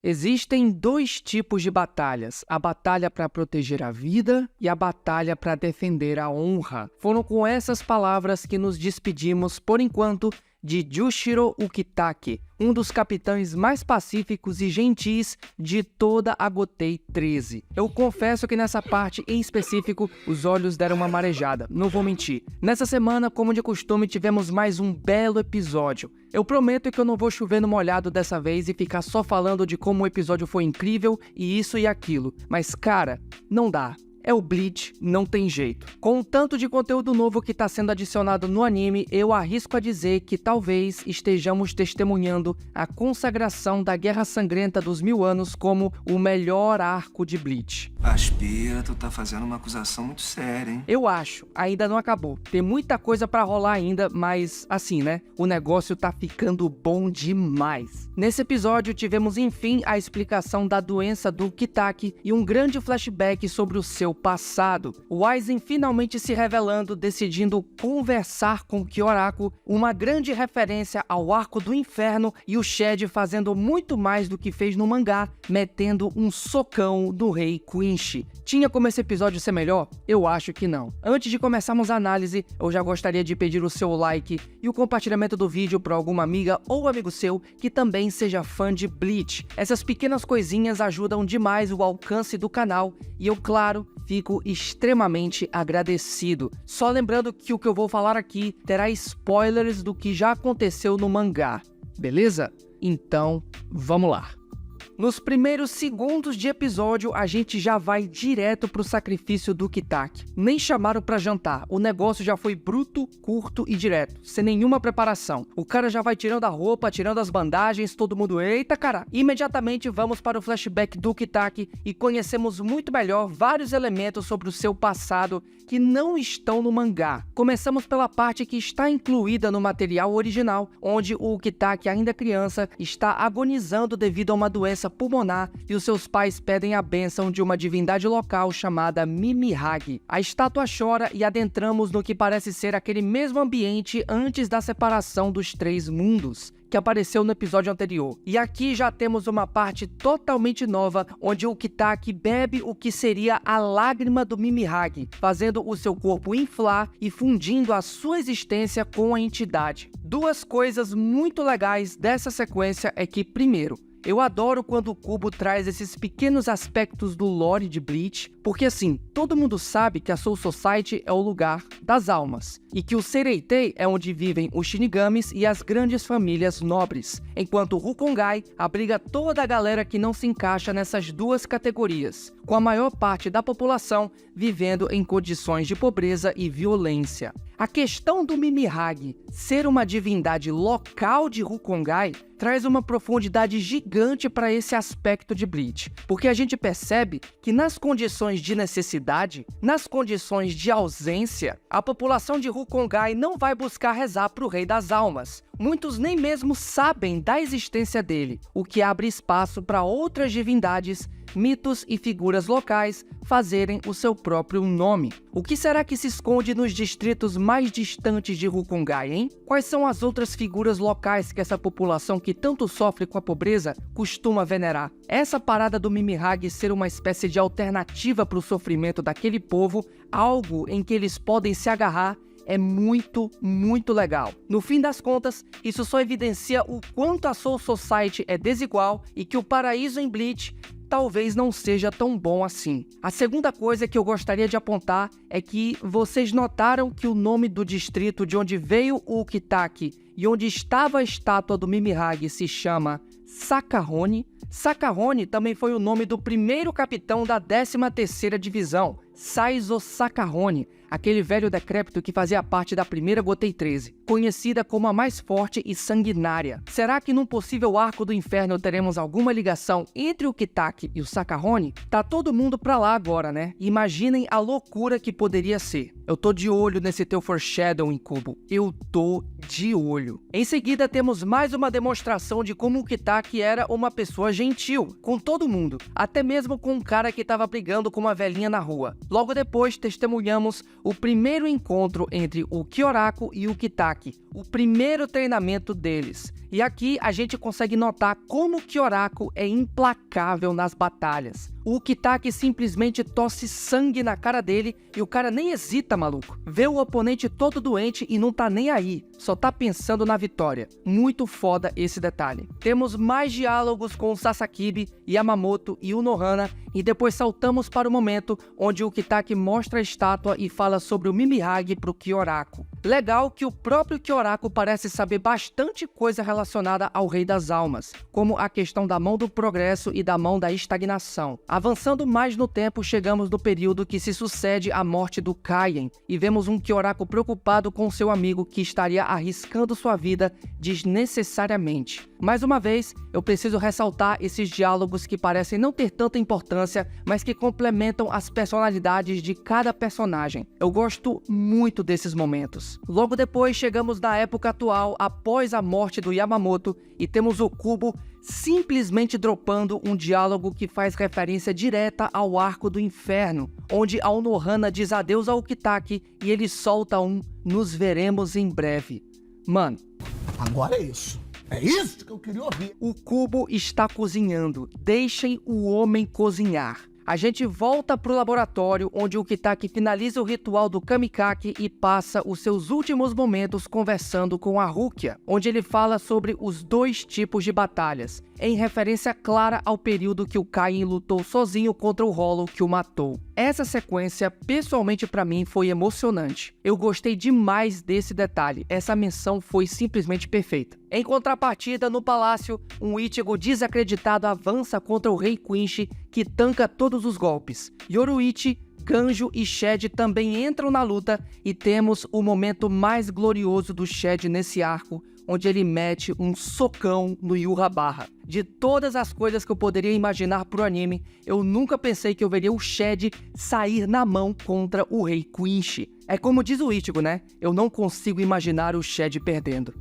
Existem dois tipos de batalhas, a batalha para proteger a vida e a batalha para defender a honra. Foram com essas palavras que nos despedimos, por enquanto, de Jushiro Ukitake, um dos capitães mais pacíficos e gentis de toda a Gotei 13. Eu confesso que nessa parte em específico, os olhos deram uma marejada, não vou mentir. Nessa semana, como de costume, tivemos mais um belo episódio. Eu prometo que eu não vou chover no molhado dessa vez e ficar só falando de como o episódio foi incrível e isso e aquilo. Mas cara, não dá. É o Bleach, não tem jeito. Com o tanto de conteúdo novo que está sendo adicionado no anime, eu arrisco a dizer que talvez estejamos testemunhando a consagração da Guerra Sangrenta dos 1000 anos como o melhor arco de Bleach. Aspira, tu tá fazendo uma acusação muito séria, hein? Eu acho, ainda não acabou. Tem muita coisa pra rolar ainda, mas assim, né? O negócio tá ficando bom demais. Nesse episódio, tivemos enfim a explicação da doença do Kitaki e um grande flashback sobre o seu passado. O Aizen finalmente se revelando, decidindo conversar com Kyoraku, uma grande referência ao Arco do Inferno, e o Shed fazendo muito mais do que fez no mangá, metendo um socão no Rei Quincy. Tinha como esse episódio ser melhor? Eu acho que não. Antes de começarmos a análise, eu já gostaria de pedir o seu like e o compartilhamento do vídeo para alguma amiga ou amigo seu que também seja fã de Bleach. Essas pequenas coisinhas ajudam demais o alcance do canal e eu, claro, fico extremamente agradecido. Só lembrando que o que eu vou falar aqui terá spoilers do que já aconteceu no mangá, beleza? Então, vamos lá. Nos primeiros segundos de episódio, a gente já vai direto pro sacrifício do Kitaki. Nem chamaram pra jantar, o negócio já foi bruto, curto e direto, sem nenhuma preparação. O cara já vai tirando a roupa, tirando as bandagens, todo mundo, eita cara! Imediatamente vamos para o flashback do Kitaki e conhecemos muito melhor vários elementos sobre o seu passado que não estão no mangá. Começamos pela parte que está incluída no material original, onde o Kitaki, ainda criança, está agonizando devido a uma doença pulmonar e os seus pais pedem a bênção de uma divindade local chamada Mimihage. A estátua chora e adentramos no que parece ser aquele mesmo ambiente antes da separação dos três mundos, que apareceu no episódio anterior. E aqui já temos uma parte totalmente nova, onde o Kitaki bebe o que seria a lágrima do Mimihage, fazendo o seu corpo inflar e fundindo a sua existência com a entidade. Duas coisas muito legais dessa sequência é que, primeiro, eu adoro quando o Kubo traz esses pequenos aspectos do lore de Bleach, porque assim, todo mundo sabe que a Soul Society é o lugar das almas, e que o Sereitei é onde vivem os Shinigamis e as grandes famílias nobres, enquanto o Rukongai abriga toda a galera que não se encaixa nessas duas categorias, com a maior parte da população vivendo em condições de pobreza e violência. A questão do Mimihage ser uma divindade local de Rukongai traz uma profundidade gigante para esse aspecto de Bleach, porque a gente percebe que nas condições de necessidade, nas condições de ausência, a população de Rukongai não vai buscar rezar para o Rei das Almas. Muitos nem mesmo sabem da existência dele, o que abre espaço para outras divindades, mitos e figuras locais fazerem o seu próprio nome. O que será que se esconde nos distritos mais distantes de Rukongai, hein? Quais são as outras figuras locais que essa população que tanto sofre com a pobreza costuma venerar? Essa parada do Mimihage ser uma espécie de alternativa para o sofrimento daquele povo, algo em que eles podem se agarrar, é muito, muito legal. No fim das contas, isso só evidencia o quanto a Soul Society é desigual e que o paraíso em Bleach talvez não seja tão bom assim. A segunda coisa que eu gostaria de apontar é que vocês notaram que o nome do distrito de onde veio o Kitaki e onde estava a estátua do Mimihage se chama Sakahone. Sakahone também foi o nome do primeiro capitão da 13ª Divisão, Saizo Sakahone, aquele velho decrépito que fazia parte da primeira Gotei 13, conhecida como a mais forte e sanguinária. Será que num possível arco do inferno teremos alguma ligação entre o Kitaki e o Sakahone? Tá todo mundo pra lá agora, né? Imaginem a loucura que poderia ser. Eu tô de olho nesse teu foreshadowing, Kubo. Eu tô de olho. Em seguida, temos mais uma demonstração de como o Kitaki era uma pessoa gentil, com todo mundo, até mesmo com um cara que tava brigando com uma velhinha na rua. Logo depois, testemunhamos o primeiro encontro entre o Kyoraku e o Kitaki, o primeiro treinamento deles. E aqui a gente consegue notar como o Kyoraku é implacável nas batalhas. O Kitaki simplesmente tosse sangue na cara dele e o cara nem hesita, maluco. Vê o oponente todo doente e não tá nem aí, só tá pensando na vitória. Muito foda esse detalhe. Temos mais diálogos com o Sasakibe, Yamamoto e o Nohana e depois saltamos para o momento onde o Kitaki mostra a estátua e fala sobre o Mimihage pro Kyoraku. Legal que o próprio Kyoraku parece saber bastante coisa relacionada ao Rei das Almas, como a questão da mão do progresso e da mão da estagnação. Avançando mais no tempo, chegamos no período que se sucede à morte do Kaien, e vemos um Kyoraku preocupado com seu amigo que estaria arriscando sua vida desnecessariamente. Mais uma vez, eu preciso ressaltar esses diálogos que parecem não ter tanta importância, mas que complementam as personalidades de cada personagem. Eu gosto muito desses momentos. Logo depois, chegamos na época atual, após a morte do Yamamoto, e temos o Kubo simplesmente dropando um diálogo que faz referência direta ao Arco do Inferno, onde a Nohana diz adeus ao Kitaki e ele solta um "nos veremos em breve". Mano, agora é isso. É isso que eu queria ouvir. O Kubo está cozinhando. Deixem o homem cozinhar. A gente volta pro laboratório, onde o Kitaki finaliza o ritual do Kamikake e passa os seus últimos momentos conversando com a Rukia, onde ele fala sobre os dois tipos de batalhas, em referência clara ao período que o Kaien lutou sozinho contra o Hollow que o matou. Essa sequência, pessoalmente pra mim, foi emocionante. Eu gostei demais desse detalhe, essa menção foi simplesmente perfeita. Em contrapartida, no palácio, um Ichigo desacreditado avança contra o Rei Quincy, que tanca todos os golpes. Yoruichi, Kanjo e Shed também entram na luta e temos o momento mais glorioso do Shed nesse arco, onde ele mete um socão no Yhwach. De todas as coisas que eu poderia imaginar pro anime, eu nunca pensei que eu veria o Shed sair na mão contra o Rei Quincy. É como diz o Ichigo, né? Eu não consigo imaginar o Shed perdendo.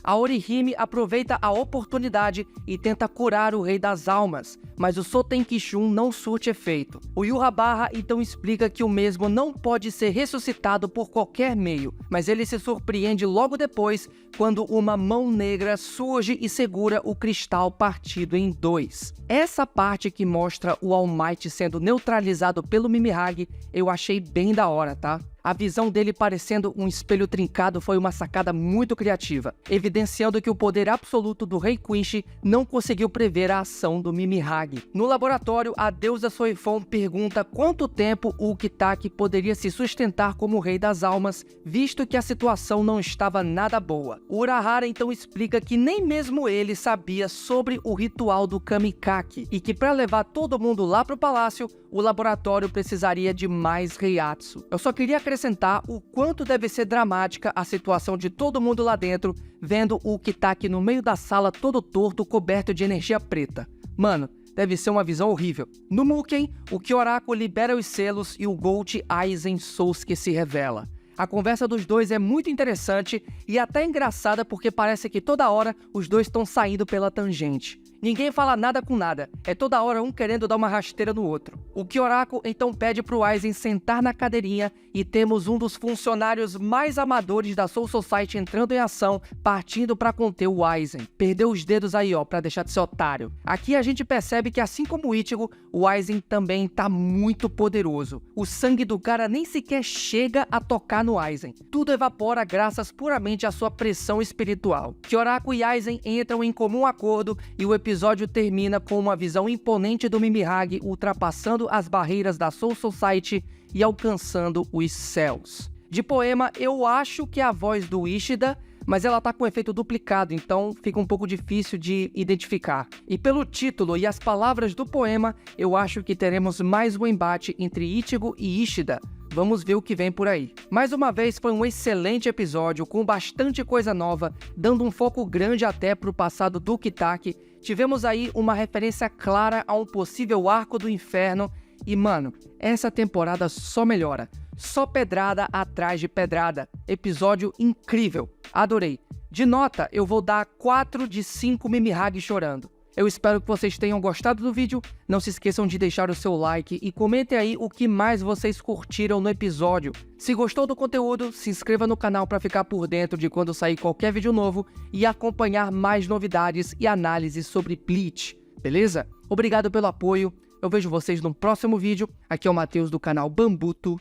A Orihime aproveita a oportunidade e tenta curar o Rei das Almas, mas o Sotenkishun não surte efeito. O Yhwach então explica que o mesmo não pode ser ressuscitado por qualquer meio, mas ele se surpreende logo depois quando uma mão negra surge e segura o cristal partido em dois. Essa parte que mostra o All Might sendo neutralizado pelo Mimihage, eu achei bem da hora, tá? A visão dele parecendo um espelho trincado foi uma sacada muito criativa, evidenciando que o poder absoluto do Rei Quincy não conseguiu prever a ação do Mimihage. No laboratório, a deusa Soifon pergunta quanto tempo o Kitaki poderia se sustentar como Rei das Almas, visto que a situação não estava nada boa. O Urahara então explica que nem mesmo ele sabia sobre o ritual do Kamikake, e que para levar todo mundo lá pro palácio, o laboratório precisaria de mais Reiatsu. Eu só queria acrescentar o quanto deve ser dramática a situação de todo mundo lá dentro, vendo o Kitaki no meio da sala todo torto, coberto de energia preta. Mano, deve ser uma visão horrível. No Muken, o Kyoraku libera os selos e o Gold Aizen Sousuke se revela. A conversa dos dois é muito interessante e até engraçada porque parece que toda hora os dois estão saindo pela tangente. Ninguém fala nada com nada, é toda hora um querendo dar uma rasteira no outro. O Kyoraku então pede pro Aizen sentar na cadeirinha e temos um dos funcionários mais amadores da Soul Society entrando em ação, partindo pra conter o Aizen. Perdeu os dedos aí, ó, pra deixar de ser otário. Aqui a gente percebe que assim como o Ichigo, o Aizen também tá muito poderoso. O sangue do cara nem sequer chega a tocar no Aizen. Tudo evapora graças puramente à sua pressão espiritual. Kyoraku e Aizen entram em comum acordo e o episódio termina com uma visão imponente do Mimihage ultrapassando as barreiras da Soul Society e alcançando os céus. De poema, eu acho que é a voz do Ishida, mas ela tá com efeito duplicado, então fica um pouco difícil de identificar. E pelo título e as palavras do poema, eu acho que teremos mais um embate entre Ichigo e Ishida. Vamos ver o que vem por aí. Mais uma vez foi um excelente episódio, com bastante coisa nova, dando um foco grande até pro passado do Kitaki. Tivemos aí uma referência clara a um possível arco do inferno. E mano, essa temporada só melhora. Só pedrada atrás de pedrada. Episódio incrível. Adorei. De nota, eu vou dar 4 de 5 Mimihage chorando. Eu espero que vocês tenham gostado do vídeo, não se esqueçam de deixar o seu like e comentem aí o que mais vocês curtiram no episódio. Se gostou do conteúdo, se inscreva no canal para ficar por dentro de quando sair qualquer vídeo novo e acompanhar mais novidades e análises sobre Bleach, beleza? Obrigado pelo apoio, eu vejo vocês no próximo vídeo, aqui é o Matheus do canal Bambuto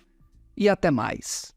e até mais.